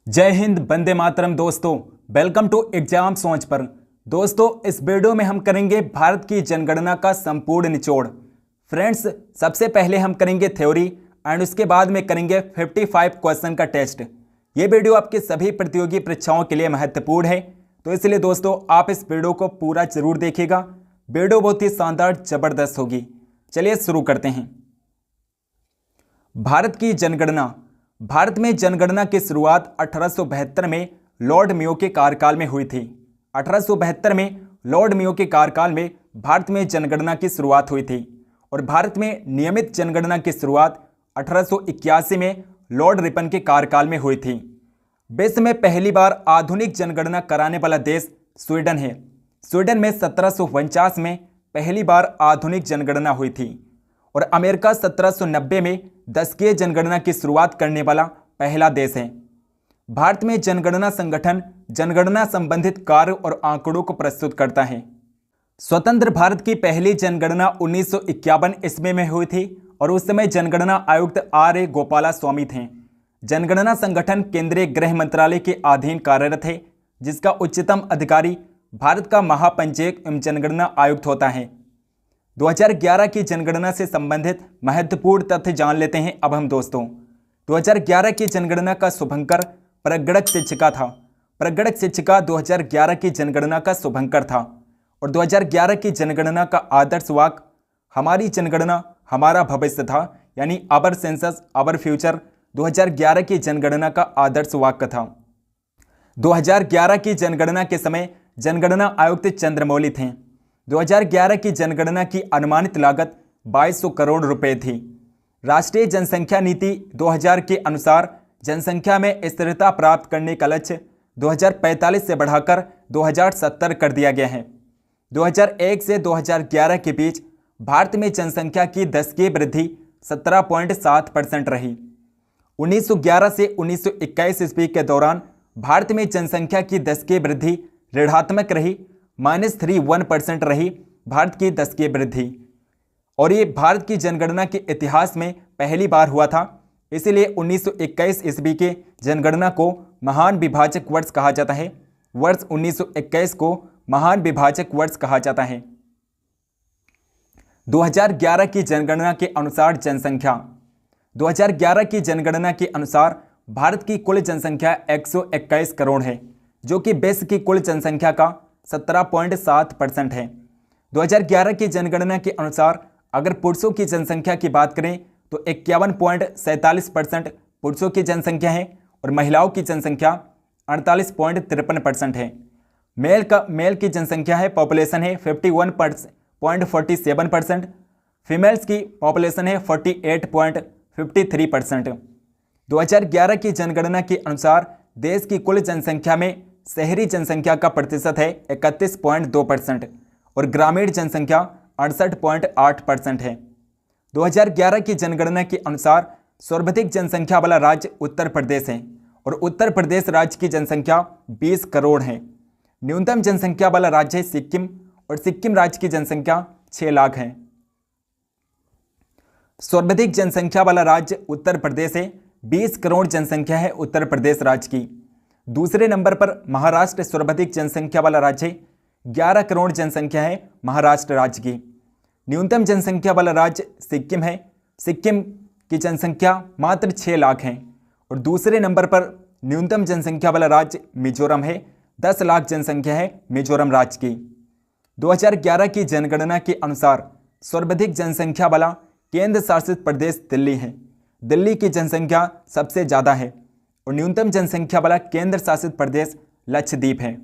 जय हिंद, वंदे मातरम। दोस्तों, welcome to exam सोच पर। दोस्तों, इस वीडियो में हम करेंगे भारत की जनगणना का संपूर्ण निचोड़। फ्रेंड्स, सबसे पहले हम करेंगे थ्योरी एंड उसके बाद में करेंगे 55 क्वेश्चन का टेस्ट। ये वीडियो आपके सभी प्रतियोगी परीक्षाओं के लिए महत्वपूर्ण है, तो इसलिए दोस्तों आप इस वीडियो को पूरा जरूर देखिएगा। वीडियो बहुत ही शानदार जबरदस्त होगी। चलिए शुरू करते हैं। भारत की जनगणना। भारत में जनगणना की शुरुआत 1872 में लॉर्ड मेयो के कार्यकाल में हुई थी। 1872 में लॉर्ड मेयो के कार्यकाल में भारत में जनगणना की शुरुआत हुई थी और भारत में नियमित जनगणना की शुरुआत 1881 में लॉर्ड रिपन के कार्यकाल में हुई थी। विश्व में पहली बार आधुनिक जनगणना कराने वाला देश स्वीडन है। स्वीडन में 1749 में पहली बार आधुनिक जनगणना हुई थी और अमेरिका 1790 में दशकीय जनगणना की शुरुआत करने वाला पहला देश है। भारत में जनगणना संगठन जनगणना संबंधित कार्य और आंकड़ों को प्रस्तुत करता है। स्वतंत्र भारत की पहली जनगणना 1951 ईस्वी में हुई थी और उस समय जनगणना आयुक्त आर ए गोपालास्वामी थे। जनगणना संगठन केंद्रीय गृह मंत्रालय के अधीन कार्यरत है, जिसका उच्चतम अधिकारी भारत का महापंजीयक एवं जनगणना आयुक्त होता है। 2011 की जनगणना से संबंधित महत्वपूर्ण तथ्य जान लेते हैं अब हम दोस्तों। 2011 की जनगणना का शुभंकर प्रगणक शिक्षिका था। प्रगणक शिक्षिका 2011 की जनगणना का शुभंकर था और 2011 की जनगणना का आदर्श वाक्य हमारी जनगणना हमारा भविष्य था, यानी आवर सेंसस आवर फ्यूचर 2011 की जनगणना का आदर्श वाक्य था। 2011 की जनगणना के समय जनगणना आयुक्त चंद्रमौली थे। 2011 की जनगणना की अनुमानित लागत 2200 करोड़ रुपए थी। राष्ट्रीय जनसंख्या नीति 2000 के अनुसार जनसंख्या में स्थिरता प्राप्त करने का लक्ष्य 2045 से बढ़ाकर 2070 कर दिया गया है। 2001 से 2011 के बीच भारत में जनसंख्या की दशकीय वृद्धि 17.7% रही। 1911 से 1921 ईस्वी के दौरान भारत में जनसंख्या की दशकीय वृद्धि ऋणात्मक रही, -31% रही भारत की दशकीय वृद्धि, और ये भारत की जनगणना के इतिहास में पहली बार हुआ था। इसीलिए 1921 ईस्वी के जनगणना को महान विभाजक वर्ष कहा जाता है। वर्ष 1921 को महान विभाजक वर्ष कहा जाता है। 2011 की जनगणना के अनुसार जनसंख्या। 2011 की जनगणना के अनुसार भारत की कुल जनसंख्या 121 करोड़ है, जो कि विश्व की कुल जनसंख्या का 17.7% है। 2011 की जनगणना के अनुसार अगर पुरुषों की जनसंख्या की बात करें तो 51.47% पुरुषों की जनसंख्या है और महिलाओं की जनसंख्या 48.53% है। मेल की जनसंख्या है, पॉपुलेशन है 51.47%। फीमेल्स की पॉपुलेशन है 48.53%। 2011 की जनगणना के अनुसार देश की कुल जनसंख्या में शहरी जनसंख्या का प्रतिशत है 31.2% और ग्रामीण जनसंख्या 68.8% है। 2011 की जनगणना के अनुसार सर्वाधिक जनसंख्या वाला राज्य उत्तर प्रदेश है और उत्तर प्रदेश राज्य की जनसंख्या 20 करोड़ है। न्यूनतम जनसंख्या वाला राज्य है सिक्किम और सिक्किम राज्य की जनसंख्या 6 लाख है। सर्वाधिक जनसंख्या वाला राज्य उत्तर प्रदेश है, 20 करोड़ जनसंख्या है उत्तर प्रदेश राज्य की। दूसरे नंबर पर महाराष्ट्र सर्वाधिक जनसंख्या वाला राज्य है, 11 करोड़ जनसंख्या है महाराष्ट्र राज्य की। न्यूनतम जनसंख्या वाला राज्य सिक्किम है, सिक्किम की जनसंख्या मात्र 6 लाख है। और दूसरे नंबर पर न्यूनतम जनसंख्या वाला राज्य मिजोरम है, 10 लाख जनसंख्या है मिजोरम राज्य की। 2011 की जनगणना के अनुसार सर्वाधिक जनसंख्या वाला केंद्र शासित प्रदेश दिल्ली है। दिल्ली की जनसंख्या सबसे ज़्यादा है और न्यूनतम जनसंख्या वाला केंद्र शासित प्रदेश लक्षद्वीप है।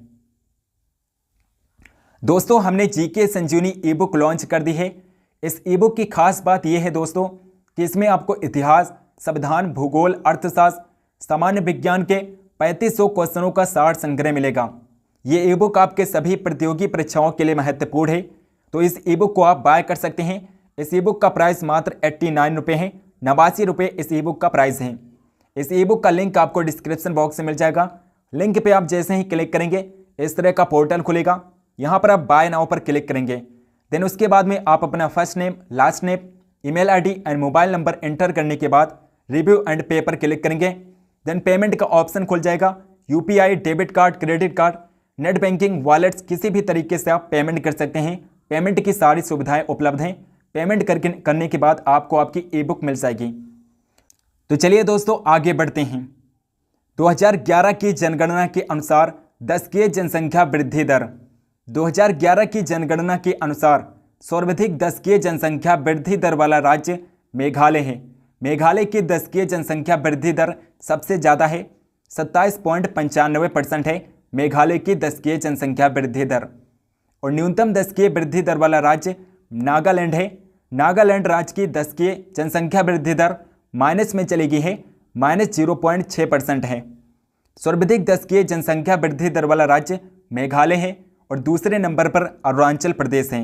दोस्तों, हमने जीके संजीवनी ई बुक लॉन्च कर दी है। इस ई बुक की खास बात यह है दोस्तों कि इसमें आपको इतिहास, संविधान, भूगोल, अर्थशास्त्र, सामान्य विज्ञान के 3500 क्वेश्चनों का सार संग्रह मिलेगा। ये ई बुक आपके सभी प्रतियोगी परीक्षाओं के लिए महत्वपूर्ण है, तो इस ई बुक को आप बाय कर सकते हैं। इस ई बुक का प्राइस मात्र 89 रुपये है, 89 रुपये इस ई बुक का प्राइस है। इस ई बुक का लिंक आपको डिस्क्रिप्शन बॉक्स में मिल जाएगा। लिंक पे आप जैसे ही क्लिक करेंगे इस तरह का पोर्टल खुलेगा। यहाँ पर आप बाय नाउ पर क्लिक करेंगे, देन उसके बाद में आप अपना first name, last name, email ID and mobile number enter करने के बाद रिव्यू एंड पे पर क्लिक करेंगे। देन पेमेंट का ऑप्शन खुल जाएगा। UPI, debit card, credit card, net banking, wallets, किसी भी तरीके से आप पेमेंट कर सकते हैं। पेमेंट की सारी सुविधाएं उपलब्ध हैं। पेमेंट करने के बाद आपको आपकी ई बुक मिल जाएगी। तो चलिए दोस्तों आगे बढ़ते हैं। 2011 की जनगणना के अनुसार दशकीय जनसंख्या वृद्धि दर। 2011 की जनगणना के अनुसार सर्वाधिक दशकीय जनसंख्या वृद्धि दर वाला राज्य मेघालय है। मेघालय की दशकीय जनसंख्या वृद्धि दर सबसे ज़्यादा है, 27.95% है मेघालय की दशकीय जनसंख्या वृद्धि दर। और न्यूनतम दशकीय वृद्धि दर वाला राज्य नागालैंड है। नागालैंड राज्य की दशकीय जनसंख्या वृद्धि दर माइनस में चली गई है, -0.6% है। सर्वाधिक दशकीय जनसंख्या वृद्धि दर वाला राज्य मेघालय है और दूसरे नंबर पर अरुणाचल प्रदेश है।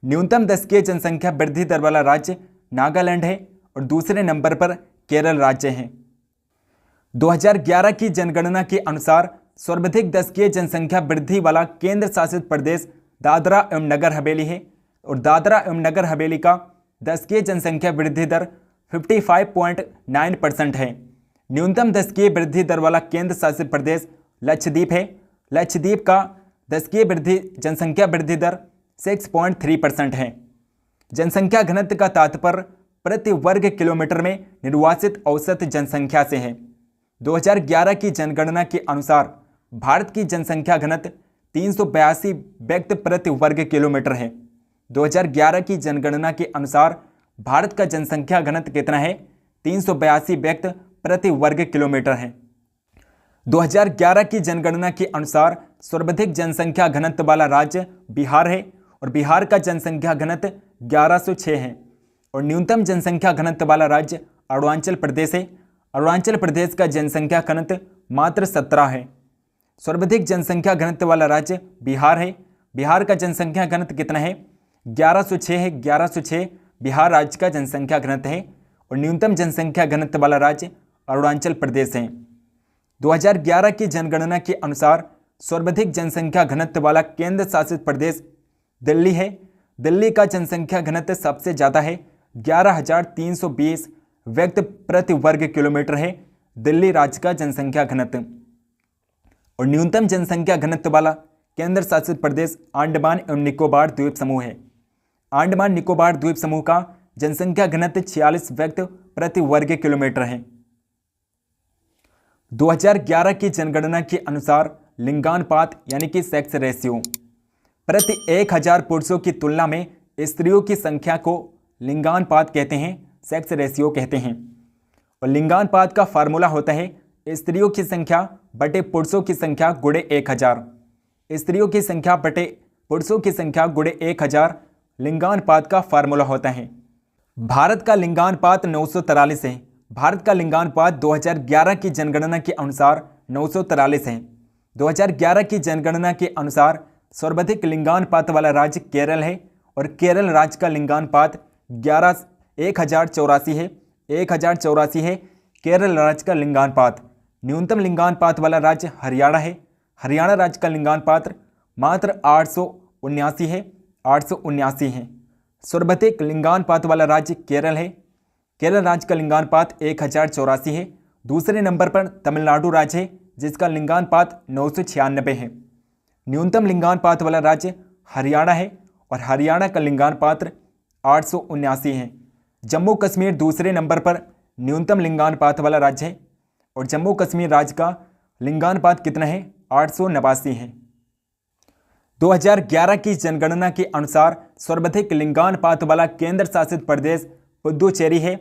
न्यूनतम दशकीय जनसंख्या वृद्धि दर वाला राज्य नागालैंड है और दूसरे नंबर पर केरल राज्य है। 2011 की जनगणना के अनुसार सर्वाधिक दशकीय जनसंख्या वृद्धि वाला केंद्र शासित प्रदेश दादरा एवं नगर हवेली है और दादरा एवं नगर हवेली का दशकीय जनसंख्या वृद्धि दर 55.9% है। न्यूनतम दशकीय वृद्धि दर वाला केंद्र शासित प्रदेश लक्षद्वीप है। लक्षद्वीप का दशकीय जनसंख्या वृद्धि दर 6.3% है। जनसंख्या घनत्व का तात्पर्य प्रति वर्ग किलोमीटर में निर्वासित औसत जनसंख्या से है। 2011 की जनगणना के अनुसार भारत की जनसंख्या घनत्व 382 व्यक्ति प्रति वर्ग किलोमीटर है। 2011 की जनगणना के अनुसार भारत का जनसंख्या घनत्व कितना है? 382 व्यक्ति प्रति वर्ग किलोमीटर है। 2011 की जनगणना के अनुसार सर्वाधिक जनसंख्या घनत्व वाला राज्य बिहार है और बिहार का जनसंख्या घनत्व 1106 है। और न्यूनतम जनसंख्या घनत्व वाला राज्य अरुणाचल प्रदेश है। अरुणाचल प्रदेश का जनसंख्या घनत्व मात्र 17 है। सर्वाधिक जनसंख्या घनत्व वाला राज्य बिहार है। बिहार का जनसंख्या घनत्व कितना है? 1106 है। 1106 बिहार राज्य का जनसंख्या घनत्व है और न्यूनतम जनसंख्या घनत्व वाला राज्य अरुणाचल प्रदेश है। 2011 की जनगणना के अनुसार सर्वाधिक जनसंख्या घनत्व वाला केंद्र शासित प्रदेश दिल्ली है। दिल्ली का जनसंख्या घनत्व सबसे ज़्यादा है, 11,320 व्यक्ति प्रति वर्ग किलोमीटर है दिल्ली राज्य का जनसंख्या घनत्व। और न्यूनतम जनसंख्या घनत्व वाला केंद्र शासित प्रदेश अंडमान एवं निकोबार द्वीप समूह है। अंडमान निकोबार द्वीप समूह का जनसंख्या घनत्व 46 व्यक्ति प्रति वर्ग किलोमीटर है। 2011 की जनगणना के अनुसार लिंगानुपात यानी कि सेक्स रेशियो प्रति 1000 पुरुषों की तुलना में स्त्रियों की संख्या को लिंगानुपात कहते हैं, सेक्स रेशियो कहते हैं। और लिंगानुपात का फार्मूला होता है स्त्रियों की संख्या बटे पुरुषों की संख्या गुणे 1000। स्त्रियों की संख्या बटे पुरुषों की संख्या गुणे 1000 लिंगानुपात का फार्मूला होता है। भारत का लिंगानुपात 943 है। भारत का लिंगानुपात 2011 की जनगणना के अनुसार 943 है। 2011 की जनगणना के अनुसार सर्वाधिक लिंगानुपात वाला राज्य केरल है और केरल राज्य का लिंगानुपात 1084 है। 1084 है केरल राज्य का लिंगानुपात। न्यूनतम लिंगानुपात वाला राज्य हरियाणा है। हरियाणा राज्य का लिंगानुपात मात्र 879 है। 879 है। सर्वाधिक लिंगानुपात वाला राज्य केरल है। केरल राज्य का लिंगानुपात 1084 है। दूसरे नंबर पर तमिलनाडु राज्य है जिसका लिंगानुपात 996 है। न्यूनतम लिंगानुपात वाला राज्य हरियाणा है और हरियाणा का लिंगानुपात 879 है। जम्मू कश्मीर दूसरे नंबर पर न्यूनतम लिंगानुपात वाला राज्य है और जम्मू कश्मीर राज्य का लिंगानुपात कितना है? 889 है। 2011 की जनगणना के अनुसार सर्वाधिक लिंगानुपात वाला केंद्र शासित प्रदेश पुदुचेरी है।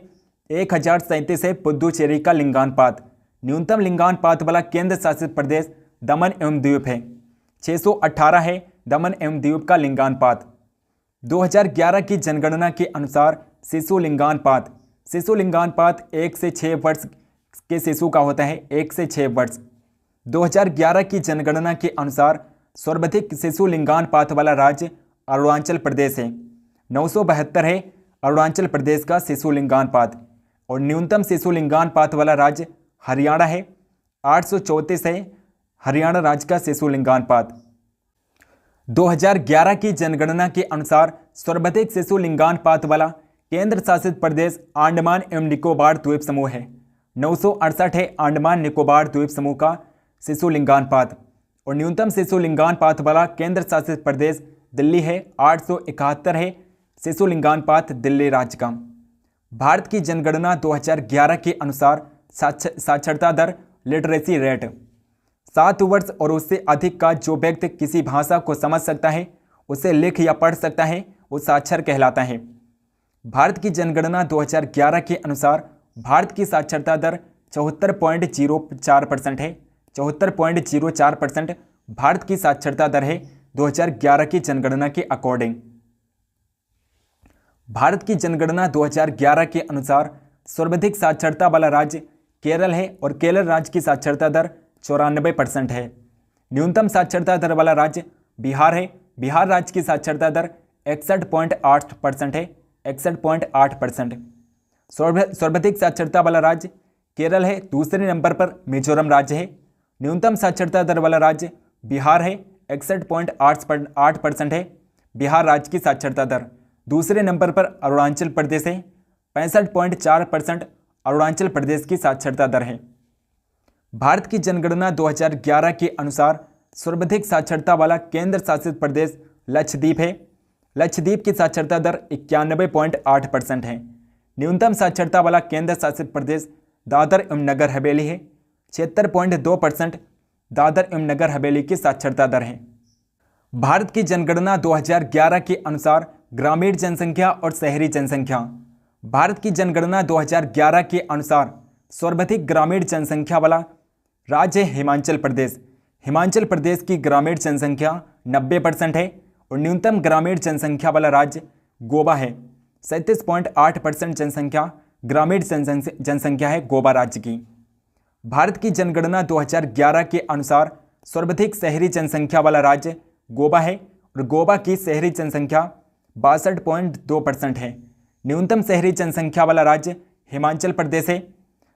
1037 है पुदुचेरी का लिंगानुपात। न्यूनतम लिंगानुपात वाला केंद्र शासित प्रदेश दमन एवं द्वीप है। 618 है दमन एवं द्वीप का लिंगानुपात। 2011 की जनगणना के अनुसार शिशु लिंगानुपात 1 से 6 वर्ष के शिशु का होता है। 1 से 6 वर्ष। 2011 की जनगणना के अनुसार सर्वाधिक शिशु लिंगानुपात वाला राज्य अरुणाचल प्रदेश है। 972 है अरुणाचल प्रदेश का शिशु लिंगानुपात और न्यूनतम शिशु लिंगानुपात वाला राज्य हरियाणा है। 834 है हरियाणा राज्य का शिशु लिंगानुपात। 2011 की जनगणना के अनुसार सर्वाधिक शिशु लिंगानुपात वाला केंद्र शासित प्रदेश अंडमान एवं निकोबार द्वीप समूह है। 968 है अंडमान निकोबार द्वीप समूह का शिशु लिंगानुपात और न्यूनतम शिशु लिंगानुपात वाला केंद्र शासित प्रदेश दिल्ली है। 871 है शिशु लिंगानुपात दिल्ली राज्य का। भारत की जनगणना 2011 के अनुसार साक्षरता दर लिटरेसी रेट 7 वर्ष और उससे अधिक का जो व्यक्ति किसी भाषा को समझ सकता है, उसे लिख या पढ़ सकता है, वो साक्षर कहलाता है। भारत की जनगणना 2011 के अनुसार भारत की साक्षरता दर 74.04% है। 74.04% भारत की साक्षरता दर है 2011 की जनगणना के अकॉर्डिंग। भारत की जनगणना 2011 के अनुसार सर्वाधिक साक्षरता वाला राज्य केरल है और केरल राज्य की साक्षरता दर 94% है। न्यूनतम साक्षरता दर वाला राज्य बिहार है। बिहार राज्य की साक्षरता दर 61.8% है। 61.8%। सर्वाधिक साक्षरता वाला राज्य केरल है। दूसरे नंबर पर मिजोरम राज्य है। न्यूनतम साक्षरता दर वाला राज्य बिहार है। 61.8% है बिहार राज्य की साक्षरता दर। दूसरे नंबर पर अरुणाचल प्रदेश है। 65.4% अरुणाचल प्रदेश की साक्षरता दर है। भारत की जनगणना 2011 के अनुसार सर्वाधिक साक्षरता वाला केंद्र शासित प्रदेश लक्षद्वीप है। लक्षद्वीप की साक्षरता दर 91.8% है। न्यूनतम साक्षरता वाला केंद्र शासित प्रदेश दादर एवं नगर हवेली है। 76.2% दादर एवं नगर हवेली की साक्षरता दर है। भारत की जनगणना 2011 के अनुसार ग्रामीण जनसंख्या और शहरी जनसंख्या। भारत की जनगणना 2011 के अनुसार सर्वाधिक ग्रामीण जनसंख्या वाला राज्य है हिमाचल प्रदेश। हिमाचल प्रदेश की ग्रामीण जनसंख्या 90% है और न्यूनतम ग्रामीण जनसंख्या वाला राज्य गोवा है। 37.8% जनसंख्या ग्रामीण जनसंख्या है गोवा राज्य की। भारत की जनगणना 2011 के अनुसार सर्वाधिक शहरी जनसंख्या वाला राज्य गोवा है और गोवा की शहरी जनसंख्या 62.2% है। न्यूनतम शहरी जनसंख्या वाला राज्य हिमाचल प्रदेश है।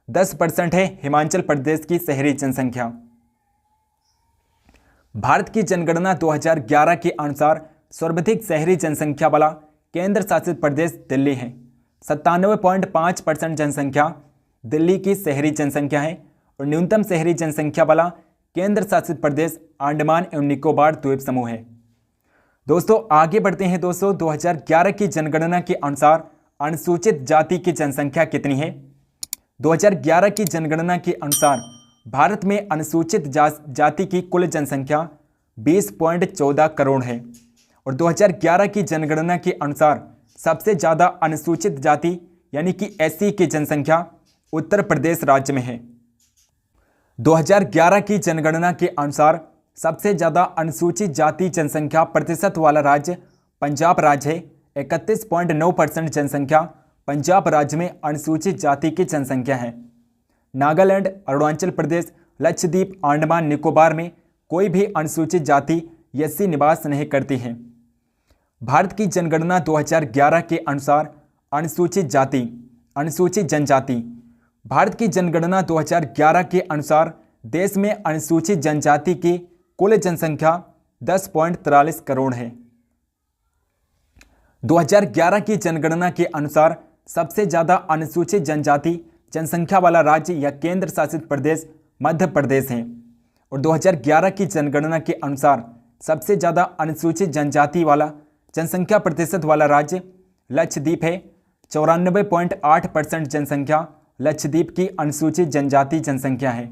10% है हिमाचल प्रदेश की शहरी जनसंख्या। भारत की जनगणना 2011 के अनुसार सर्वाधिक शहरी जनसंख्या वाला केंद्र शासित प्रदेश दिल्ली है। 97.5% जनसंख्या दिल्ली की शहरी जनसंख्या है और न्यूनतम शहरी जनसंख्या वाला केंद्र शासित प्रदेश अंडमान एवं निकोबार द्वीप समूह है। दोस्तों आगे बढ़ते हैं। दोस्तों 2011 की जनगणना के अनुसार अनुसूचित जाति की जनसंख्या कितनी है? 2011 की जनगणना के अनुसार भारत में अनुसूचित जाति की कुल जनसंख्या 20.14 करोड़ है और 2011 की जनगणना के अनुसार सबसे ज़्यादा अनुसूचित जाति यानी कि एससी की जनसंख्या उत्तर प्रदेश राज्य में है। 2011 की जनगणना के अनुसार सबसे ज़्यादा अनुसूचित जाति जनसंख्या प्रतिशत वाला राज्य पंजाब राज्य है। 31.9% जनसंख्या पंजाब राज्य में अनुसूचित जाति की जनसंख्या है। नागालैंड, अरुणाचल प्रदेश, लक्षद्वीप, अंडमान निकोबार में कोई भी अनुसूचित जाति एससी निवास नहीं करती है। भारत की जनगणना 2011 के अनुसार अनुसूचित जनजाति। भारत की जनगणना 2011 के अनुसार देश में अनुसूचित जनजाति की कुल जनसंख्या 10.43 करोड़ है। 2011 की जनगणना के अनुसार सबसे ज़्यादा अनुसूचित जनजाति जनसंख्या वाला राज्य या केंद्र शासित प्रदेश मध्य प्रदेश है और 2011 की जनगणना के अनुसार सबसे ज़्यादा अनुसूचित जनजाति वाला जनसंख्या प्रतिशत वाला राज्य लक्षद्वीप है। 94.8% जनसंख्या लक्षद्वीप की अनुसूचित जनजाति जनसंख्या है।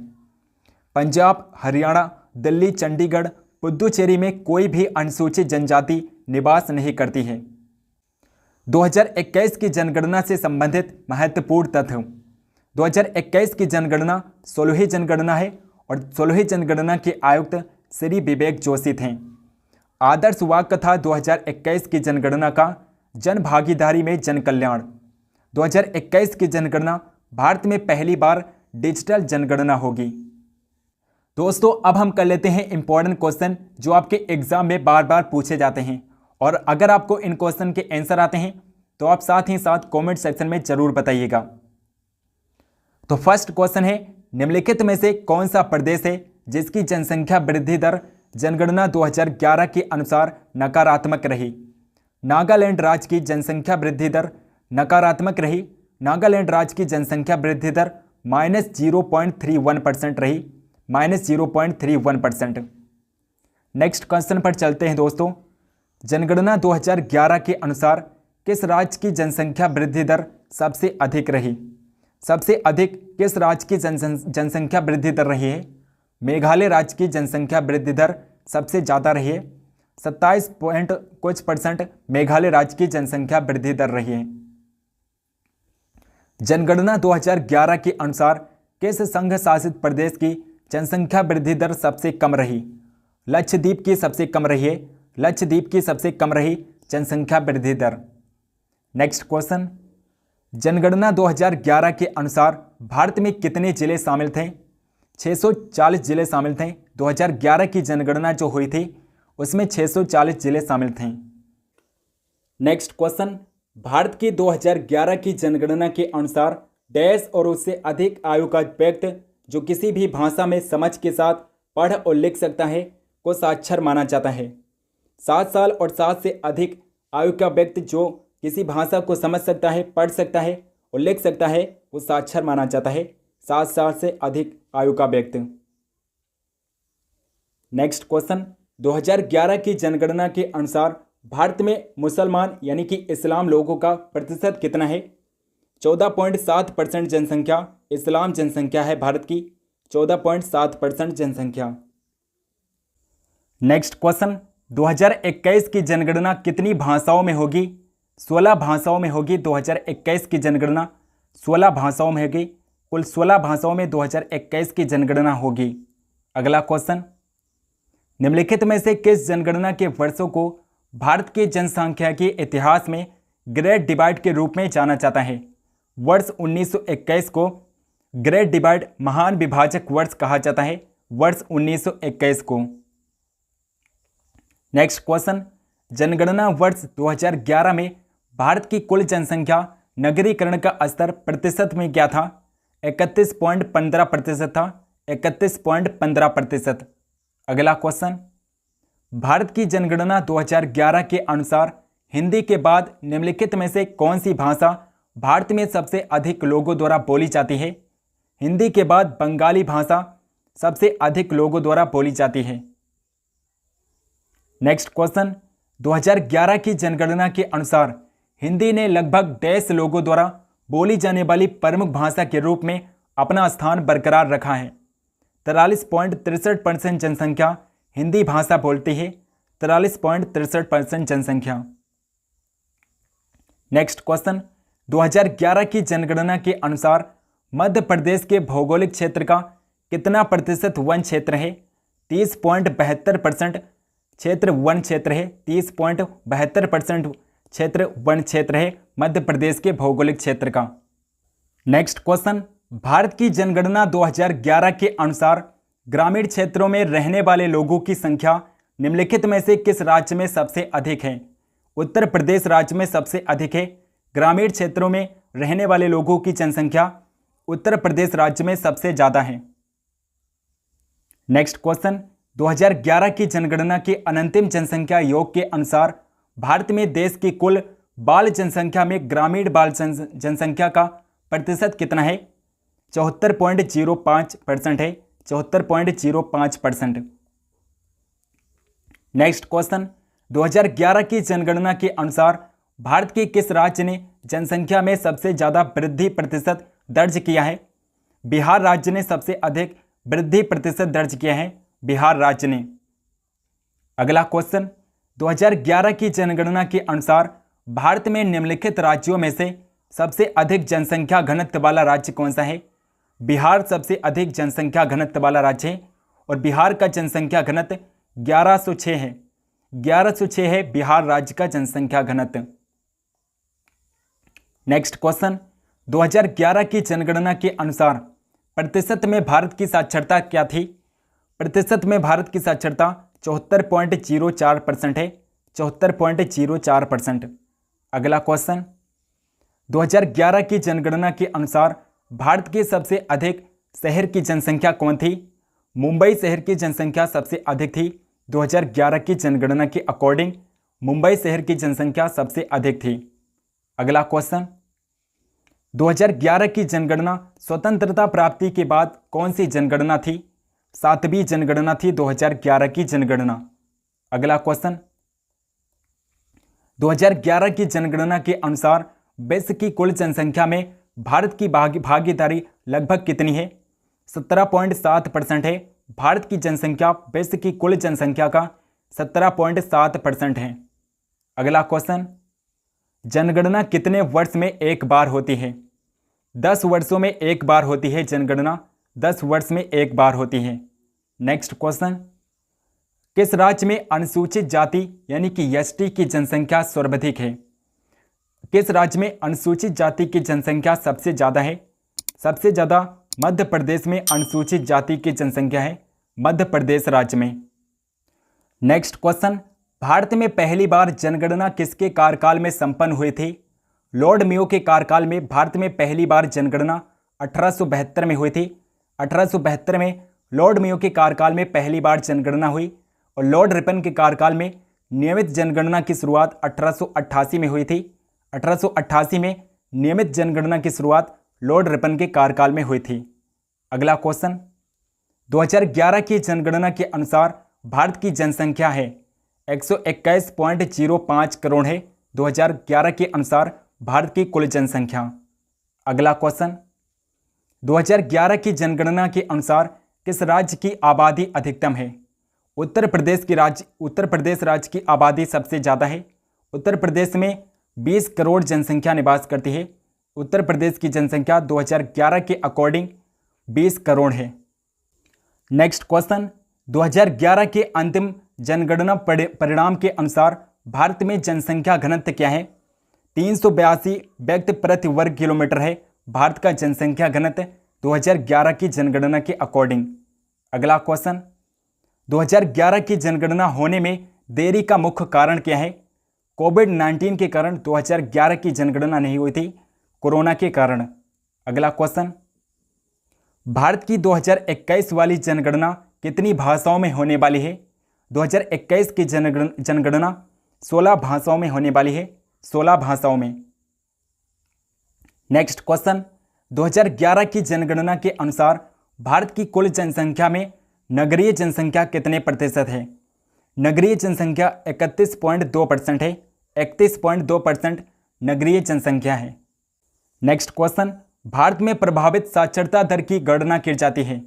पंजाब, हरियाणा, दिल्ली, चंडीगढ़, पुडुचेरी में कोई भी अनुसूचित जनजाति निवास नहीं करती है। 2021 की जनगणना से संबंधित महत्वपूर्ण तथ्य। 2021 की जनगणना 16वीं जनगणना है और 16वीं जनगणना के आयुक्त श्री विवेक जोशी थे। आदर्श वाक्य था 2021 की जनगणना का जन भागीदारी में जन कल्याण। 2021 की जनगणना भारत में पहली बार डिजिटल जनगणना होगी। दोस्तों अब हम कर लेते हैं इंपॉर्टेंट क्वेश्चन जो आपके एग्जाम में बार बार पूछे जाते हैं और अगर आपको इन क्वेश्चन के आंसर आते हैं तो आप साथ ही साथ कमेंट सेक्शन में जरूर बताइएगा। तो फर्स्ट क्वेश्चन है, निम्नलिखित में से कौन सा प्रदेश है जिसकी जनसंख्या वृद्धि दर जनगणना 2011 के अनुसार नकारात्मक रही? नागालैंड राज्य की जनसंख्या वृद्धि दर नकारात्मक रही। नागालैंड राज्य की जनसंख्या वृद्धि दर -0.31% रही, -0.31%। नेक्स्ट क्वेश्चन पर चलते हैं दोस्तों। जनगणना 2011 के अनुसार किस राज्य की जनसंख्या वृद्धि दर सबसे अधिक रही? सबसे अधिक किस राज्य की जनसंख्या वृद्धि दर रही है? मेघालय राज्य की जनसंख्या वृद्धि दर सबसे ज़्यादा रही है, 27 पॉइंट कुछ % मेघालय राज्य की जनसंख्या वृद्धि दर रही है। जनगणना 2011 के अनुसार किस संघ शासित प्रदेश की जनसंख्या वृद्धि दर सबसे कम रही? लक्षद्वीप की सबसे कम रही है, लक्षद्वीप की सबसे कम रही जनसंख्या वृद्धि दर। नेक्स्ट क्वेश्चन, जनगणना 2011 के अनुसार भारत में कितने जिले शामिल थे? 640 जिले शामिल थे। 2011 की जनगणना जो हुई थी उसमें 640 जिले शामिल थे। नेक्स्ट क्वेश्चन, भारत की 2011 की जनगणना के अनुसार डैश और उससे अधिक आयु का व्यक्ति जो किसी भी भाषा में समझ के साथ पढ़ और लिख सकता है को साक्षर माना जाता है। 7 साल और 7 से अधिक आयु का व्यक्ति जो किसी भाषा को समझ सकता है, पढ़ सकता है और लिख सकता है वो साक्षर माना जाता है, 7 साल से अधिक आयु का व्यक्ति। नेक्स्ट क्वेश्चन, 2011 की जनगणना के अनुसार भारत में मुसलमान यानी कि इस्लाम लोगों का प्रतिशत कितना है? 14.7% जनसंख्या इस्लाम जनसंख्या है भारत की, 14.7% जनसंख्या। नेक्स्ट क्वेश्चन, 2021 की जनगणना कितनी भाषाओं में होगी? 16 भाषाओं में होगी। 2021 की जनगणना 16 भाषाओं में होगी, कुल 16 भाषाओं में 2021 की जनगणना होगी। अगला क्वेश्चन, निम्नलिखित में से किस जनगणना के वर्षों को भारत के जनसंख्या के इतिहास में ग्रेट डिवाइड के रूप में जाना जाता है? वर्ष 1921 को ग्रेट डिवाइड महान विभाजक वर्ष कहा जाता है, वर्ष 1921 को। नेक्स्ट क्वेश्चन, जनगणना वर्ष 2011 में भारत की कुल जनसंख्या नगरीकरण का स्तर प्रतिशत में क्या था? 31.15% था, 31.15%। अगला क्वेश्चन, भारत की जनगणना 2011 के अनुसार हिंदी के बाद निम्नलिखित में से कौन सी भाषा भारत में सबसे अधिक लोगों द्वारा बोली जाती है? हिंदी के बाद बंगाली भाषा सबसे अधिक लोगों द्वारा बोली जाती है। नेक्स्ट क्वेश्चन, 2011 की जनगणना के अनुसार हिंदी ने लगभग 10 लोगों द्वारा बोली जाने वाली प्रमुख भाषा के रूप में अपना स्थान बरकरार रखा है। 43.63% जनसंख्या हिंदी भाषा बोलती है, 43.63% जनसंख्या। नेक्स्ट क्वेश्चन, 2011 की जनगणना के अनुसार मध्य प्रदेश के भौगोलिक क्षेत्र का कितना प्रतिशत वन क्षेत्र है? 30.72% क्षेत्र वन क्षेत्र है, 30.72% क्षेत्र वन क्षेत्र है मध्य प्रदेश के भौगोलिक क्षेत्र का। नेक्स्ट क्वेश्चन, भारत की जनगणना 2011 के अनुसार ग्रामीण क्षेत्रों में रहने वाले लोगों की संख्या निम्नलिखित में से किस राज्य में सबसे अधिक है? उत्तर प्रदेश राज्य में सबसे अधिक है। ग्रामीण क्षेत्रों में रहने वाले लोगों की जनसंख्या उत्तर प्रदेश राज्य में सबसे ज़्यादा है। नेक्स्ट क्वेश्चन, 2011 की जनगणना के अंतिम जनसंख्या योग के अनुसार भारत में देश की कुल बाल जनसंख्या में ग्रामीण बाल जनसंख्या का प्रतिशत कितना है? 74.05% है, 74.05%। नेक्स्ट क्वेश्चन, 2011 की जनगणना के अनुसार भारत के किस राज्य ने जनसंख्या में सबसे ज़्यादा वृद्धि प्रतिशत दर्ज किया है? बिहार राज्य ने सबसे अधिक वृद्धि प्रतिशत दर्ज किया है, बिहार राज्य ने। अगला क्वेश्चन, 2011 की जनगणना के अनुसार भारत में निम्नलिखित राज्यों में से सबसे अधिक जनसंख्या घनत्व वाला राज्य कौन सा है? बिहार सबसे अधिक जनसंख्या घनत्व वाला राज्य है और बिहार का जनसंख्या घनत्व 1106 है, 1106 है बिहार राज्य का जनसंख्या घनत्व। नेक्स्ट क्वेश्चन, 2011 की जनगणना के अनुसार प्रतिशत में भारत की साक्षरता क्या थी? प्रतिशत में भारत की साक्षरता 74.04% है, 74.04%। अगला क्वेश्चन, 2011 की जनगणना के अनुसार भारत के सबसे अधिक शहर की जनसंख्या कौन थी? मुंबई शहर की जनसंख्या सबसे अधिक थी। 2011 की जनगणना के अकॉर्डिंग मुंबई शहर की जनसंख्या सबसे अधिक थी। अगला क्वेश्चन, 2011 की जनगणना स्वतंत्रता प्राप्ति के बाद कौन सी जनगणना थी? 7वीं जनगणना थी 2011 की जनगणना। अगला क्वेश्चन, 2011 की जनगणना के अनुसार विश्व की कुल जनसंख्या में भारत की भागीदारी लगभग कितनी है? 17.7% है। भारत की जनसंख्या विश्व की कुल जनसंख्या का 17.7% है। अगला क्वेश्चन, जनगणना कितने वर्ष में एक बार होती है? 10 वर्षों में एक बार होती है जनगणना, 10 वर्ष में एक बार होती है। नेक्स्ट क्वेश्चन, किस राज्य में अनुसूचित जाति यानी कि एसटी की जनसंख्या सर्वाधिक है? किस राज्य में अनुसूचित जाति की जनसंख्या सबसे ज़्यादा है? सबसे ज़्यादा मध्य प्रदेश में अनुसूचित जाति की जनसंख्या है, मध्य प्रदेश राज्य में। नेक्स्ट क्वेश्चन, भारत में पहली बार जनगणना किसके कार्यकाल में संपन्न हुई थी? लॉर्ड मेयो के कार्यकाल में भारत में पहली बार जनगणना 1872 में हुई थी। 1872 में लॉर्ड मेयो के कार्यकाल में पहली बार जनगणना हुई और लॉर्ड रिपन के कार्यकाल में नियमित जनगणना की शुरुआत 1888 में हुई थी। 1888 में नियमित जनगणना की शुरुआत लॉर्ड रिपन के कार्यकाल में हुई थी। अगला क्वेश्चन, 2011 की जनगणना के अनुसार भारत की जनसंख्या है 121.05 करोड़ है। 2011 के अनुसार भारत की कुल जनसंख्या। अगला क्वेश्चन, 2011 की जनगणना के अनुसार किस राज्य की आबादी अधिकतम है? उत्तर प्रदेश राज्य की आबादी सबसे ज़्यादा है। उत्तर प्रदेश में 20 करोड़ जनसंख्या निवास करती है। उत्तर प्रदेश की जनसंख्या 2011 के अकॉर्डिंग 20 करोड़ है। नेक्स्ट क्वेश्चन, 2011 के अंतिम जनगणना परिणाम के अनुसार भारत में जनसंख्या घनत्व क्या है? 382 व्यक्ति प्रति वर्ग किलोमीटर है भारत का जनसंख्या घनत्व 2011 की जनगणना के अकॉर्डिंग। अगला क्वेश्चन, 2011 की जनगणना होने में देरी का मुख्य कारण क्या है? कोविड-19 के कारण 2011 की जनगणना नहीं हुई थी, कोरोना के कारण। अगला क्वेश्चन, भारत की 2021 वाली जनगणना कितनी भाषाओं में होने वाली है? 2021 की जनगणना 16 भाषाओं में होने वाली है, 16 भाषाओं में। नेक्स्ट क्वेश्चन, 2011 की जनगणना के अनुसार भारत की कुल जनसंख्या में नगरीय जनसंख्या कितने प्रतिशत है? नगरीय जनसंख्या 31.2% है। 31.2% नगरीय जनसंख्या है। नेक्स्ट क्वेश्चन, भारत में प्रभावित साक्षरता दर की गणना की जाती है।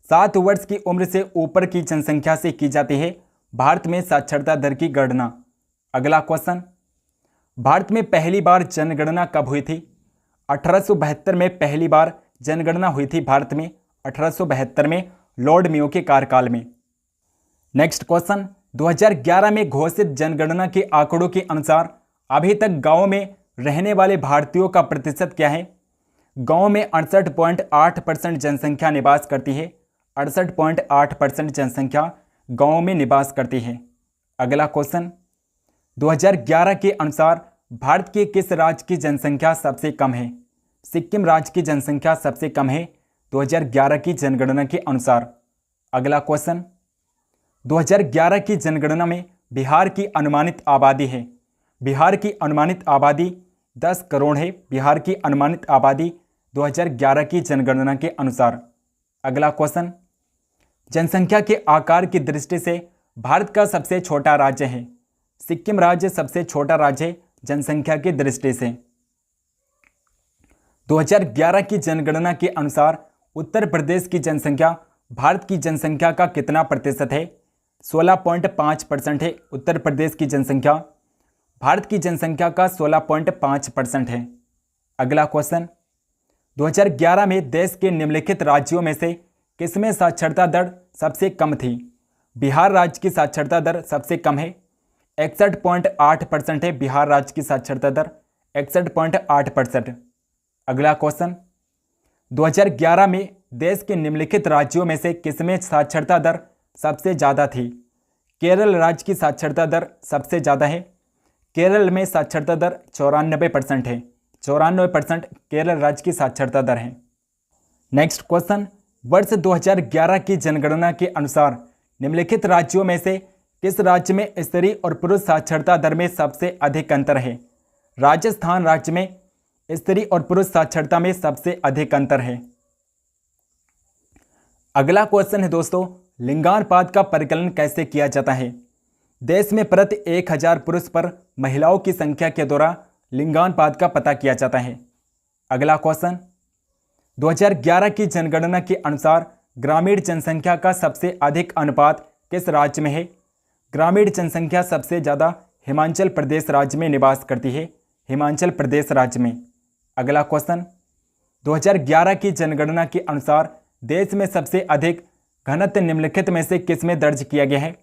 7 वर्ष की उम्र से ऊपर की जनसंख्या से की जाती है भारत में साक्षरता दर की गणना। अगला क्वेश्चन, भारत में पहली बार जनगणना कब हुई थी? 1872 में पहली बार जनगणना हुई थी भारत में, 1872 में लॉर्ड मेयो के कार्यकाल में। नेक्स्ट क्वेश्चन, 2011 में घोषित जनगणना के आंकड़ों के अनुसार अभी तक गांव में रहने वाले भारतीयों का प्रतिशत क्या है? गांव में 68.8% जनसंख्या निवास करती है। 68.8% जनसंख्या गांव में निवास करती है। अगला क्वेश्चन, 2011 के अनुसार भारत के किस राज्य की जनसंख्या सबसे कम है? सिक्किम राज्य की जनसंख्या सबसे कम है 2011 की जनगणना के अनुसार। अगला क्वेश्चन, 2011 की जनगणना में बिहार की अनुमानित आबादी है। बिहार की अनुमानित आबादी 10 करोड़ है। बिहार की अनुमानित आबादी 2011 की जनगणना के अनुसार। अगला क्वेश्चन, जनसंख्या के आकार की दृष्टि से भारत का सबसे छोटा राज्य है। सिक्किम राज्य सबसे छोटा राज्य है जनसंख्या की दृष्टि से। 2011 की जनगणना के अनुसार उत्तर प्रदेश की जनसंख्या भारत की जनसंख्या का कितना प्रतिशत है? 16.5% है। उत्तर प्रदेश की जनसंख्या भारत की जनसंख्या का 16.5% है। अगला क्वेश्चन, 2011 में देश के निम्नलिखित राज्यों में से किसमें साक्षरता दर सबसे कम थी? बिहार राज्य की साक्षरता दर सबसे कम है, 61.8% है बिहार राज्य की साक्षरता दर, 61.8%। अगला क्वेश्चन, 2011 में देश के निम्नलिखित राज्यों में से किसमें साक्षरता दर सबसे ज़्यादा थी? केरल राज्य की साक्षरता दर सबसे ज़्यादा है। केरल में साक्षरता दर 94% है। 94% केरल राज्य की साक्षरता दर है। नेक्स्ट क्वेश्चन, वर्ष 2011 की जनगणना के अनुसार निम्नलिखित राज्यों में से किस राज्य में स्त्री और पुरुष साक्षरता दर में सबसे अधिक अंतर है? राजस्थान राज्य में स्त्री और पुरुष साक्षरता में सबसे अधिक अंतर है? अगला क्वेश्चन है दोस्तों, लिंगानुपात का परिकलन कैसे किया जाता है? देश में प्रति 1000 पुरुष पर महिलाओं की संख्या के द्वारा लिंगानुपात का पता किया जाता है। अगला क्वेश्चन, 2011 की जनगणना के अनुसार ग्रामीण जनसंख्या का सबसे अधिक अनुपात किस राज्य में है? ग्रामीण जनसंख्या सबसे ज़्यादा हिमाचल प्रदेश राज्य में निवास करती है, हिमाचल प्रदेश राज्य में। अगला क्वेश्चन, 2011 की जनगणना के अनुसार देश में सबसे अधिक घनत्व निम्नलिखित में से किस में दर्ज किया गया है?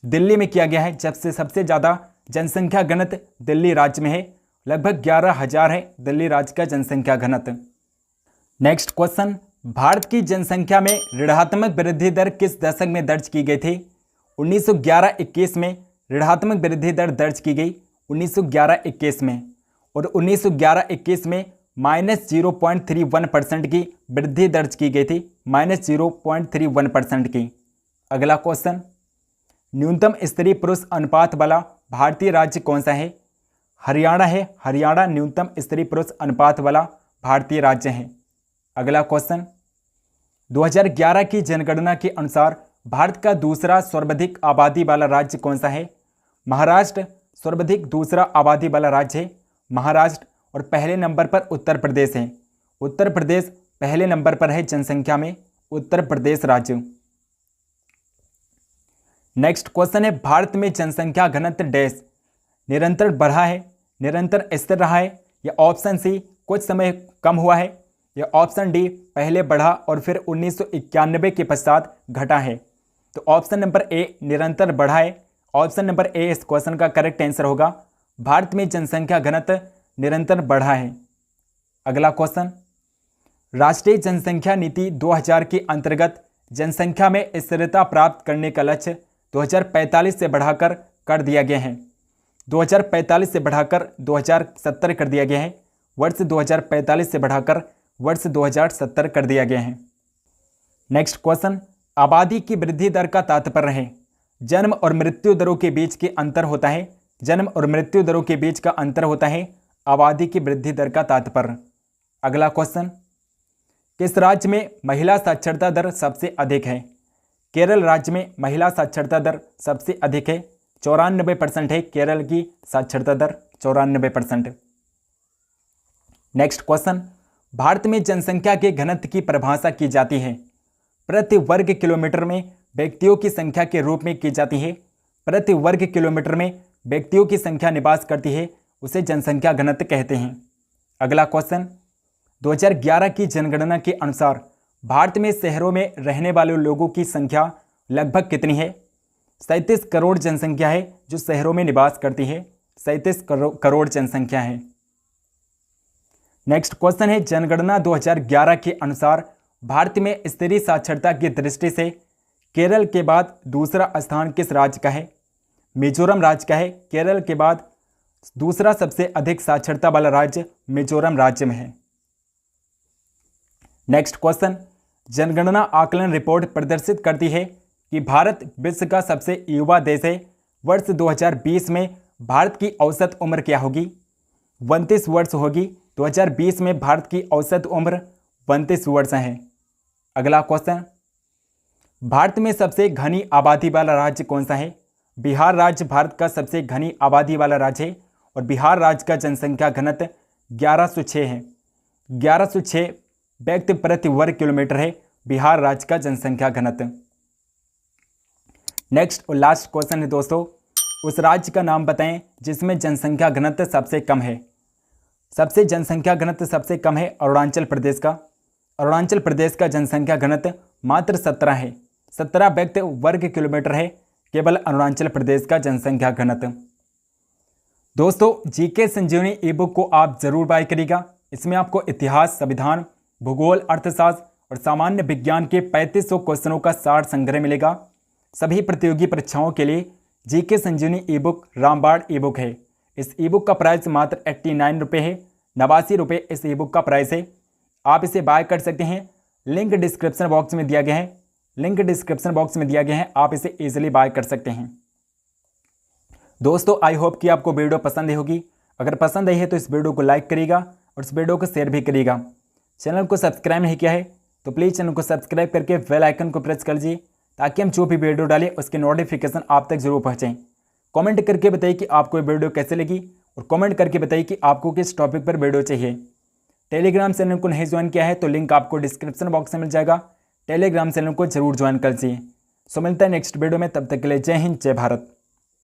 दिल्ली में किया गया है। जब से सबसे ज़्यादा जनसंख्या घनत्व दिल्ली राज्य में है, लगभग 11,000 है दिल्ली राज्य का जनसंख्या घनत्व। नेक्स्ट क्वेश्चन, भारत की जनसंख्या में ऋणात्मक वृद्धि दर किस दशक में दर्ज की गई थी? 1911-21 में ऋणात्मक वृद्धि दर दर्ज की गई 1911-21 में, और 1911-21 में -0.31% की वृद्धि दर्ज की गई थी, -0.31% की। अगला क्वेश्चन, न्यूनतम स्त्री पुरुष अनुपात वाला भारतीय राज्य कौन सा है? हरियाणा है। हरियाणा न्यूनतम स्त्री पुरुष अनुपात वाला भारतीय राज्य है। अगला क्वेश्चन, 2011 की जनगणना के अनुसार भारत का दूसरा सर्वाधिक आबादी वाला राज्य कौन सा है? महाराष्ट्र सर्वाधिक दूसरा आबादी वाला राज्य है, महाराष्ट्र, और पहले नंबर पर उत्तर प्रदेश है। उत्तर प्रदेश पहले नंबर पर है जनसंख्या में, उत्तर प्रदेश राज्य। नेक्स्ट क्वेश्चन है, भारत में जनसंख्या घनत्व डैश निरंतर बढ़ा है, निरंतर स्थिर रहा है, या ऑप्शन सी कुछ समय कम हुआ है, या ऑप्शन डी पहले बढ़ा और फिर 1991 के पश्चात घटा है? तो ऑप्शन नंबर ए निरंतर बढ़ा है। ऑप्शन नंबर ए इस क्वेश्चन का करेक्ट आंसर होगा। भारत में जनसंख्या घनत्व निरंतर बढ़ा है। अगला क्वेश्चन, राष्ट्रीय जनसंख्या नीति 2000 के अंतर्गत जनसंख्या में स्थिरता प्राप्त करने का लक्ष्य 2045 से बढ़ाकर कर दिया गया है। 2045 से बढ़ाकर 2070 कर दिया गया है। वर्ष 2045 से बढ़ाकर वर्ष 2070 कर दिया गया है। नेक्स्ट क्वेश्चन, आबादी की वृद्धि दर का तात्पर्य है जन्म और मृत्यु दरों के बीच के अंतर होता है। जन्म और मृत्यु दरों के बीच का अंतर होता है आबादी की वृद्धि दर का तात्पर्य। अगला क्वेश्चन, किस राज्य में महिला साक्षरता दर सबसे अधिक है? केरल राज्य में महिला साक्षरता दर सबसे अधिक है, 94% है केरल की साक्षरता दर, 94%। नेक्स्ट क्वेश्चन, भारत में जनसंख्या के घनत्व की परिभाषा की जाती है प्रति वर्ग किलोमीटर में व्यक्तियों की संख्या के रूप में की जाती है। प्रति वर्ग किलोमीटर में व्यक्तियों की संख्या निवास करती है, उसे जनसंख्या घनत्व कहते हैं। अगला क्वेश्चन, 2011 की जनगणना के अनुसार भारत में शहरों में रहने वाले लोगों की संख्या लगभग कितनी है? 37 करोड़ जनसंख्या है जो शहरों में निवास करती है, 37 करोड़ जनसंख्या है। नेक्स्ट क्वेश्चन है, जनगणना 2011 के अनुसार भारत में स्त्री साक्षरता की दृष्टि से केरल के बाद दूसरा स्थान किस राज्य का है? मिजोरम राज्य का है। केरल के बाद दूसरा सबसे अधिक साक्षरता वाला राज्य मिजोरम राज्य में है। नेक्स्ट क्वेश्चन, जनगणना आकलन रिपोर्ट प्रदर्शित करती है कि भारत विश्व का सबसे युवा देश है। वर्ष 2020 में भारत की औसत उम्र क्या होगी? 32 वर्ष होगी। 2020 में भारत की औसत उम्र 32 वर्ष है। अगला क्वेश्चन, भारत में सबसे घनी आबादी वाला राज्य कौन सा है? बिहार राज्य भारत का सबसे घनी आबादी वाला राज्य है, और बिहार राज्य का जनसंख्या घनत्व 1106 है। 1106 व्यक्ति प्रति वर्ग किलोमीटर है बिहार राज्य का जनसंख्या घनत्व। नेक्स्ट और लास्ट क्वेश्चन है दोस्तों, उस राज्य का नाम बताएं जिसमें जनसंख्या घनत्व सबसे कम है। सबसे जनसंख्या घनत्व सबसे कम है अरुणाचल प्रदेश का। अरुणाचल प्रदेश का जनसंख्या घनत्व मात्र 17 है, 17 व्यक्ति वर्ग किलोमीटर है केवल अरुणाचल प्रदेश का जनसंख्या घनत्व। दोस्तों, जीके संजीवनी ई बुक को आप जरूर बाय करिएगा। इसमें आपको इतिहास, संविधान, भूगोल, अर्थशास्त्र और सामान्य विज्ञान के 3500 क्वेश्चनों का सार संग्रह मिलेगा। सभी प्रतियोगी परीक्षाओं के लिए जीके संजीवनी ई बुक रामबाण ई बुक है। इस ई बुक का प्राइस मात्र 89 रुपये है, 89 रुपये इस ई बुक का प्राइस है। आप इसे बाय कर सकते हैं, लिंक डिस्क्रिप्शन बॉक्स में दिया गया है, लिंक डिस्क्रिप्शन बॉक्स में दिया गया है, आप इसे इजीली बाय कर सकते हैं। दोस्तों, आई होप कि आपको वीडियो पसंद आई होगी। अगर पसंद आई है तो इस वीडियो को लाइक करिएगा, और इस वीडियो को शेयर भी करिएगा। चैनल को सब्सक्राइब नहीं किया है तो प्लीज़ चैनल को सब्सक्राइब करके बेल आइकन को प्रेस कर लीजिए ताकि हम जो भी वीडियो डालें उसकी नोटिफिकेशन आप तक जरूर पहुँचें। कमेंट करके बताइए कि आपको ये वीडियो कैसे लगी और कमेंट करके बताइए कि आपको किस टॉपिक पर वीडियो चाहिए। टेलीग्राम चैनल को नहीं ज्वाइन किया है तो लिंक आपको डिस्क्रिप्शन बॉक्स में मिल जाएगा। टेलीग्राम चैनल को जरूर ज्वाइन कर लीजिए। सो मिलता है नेक्स्ट वीडियो में, तब तक के लिए जय हिंद जय भारत।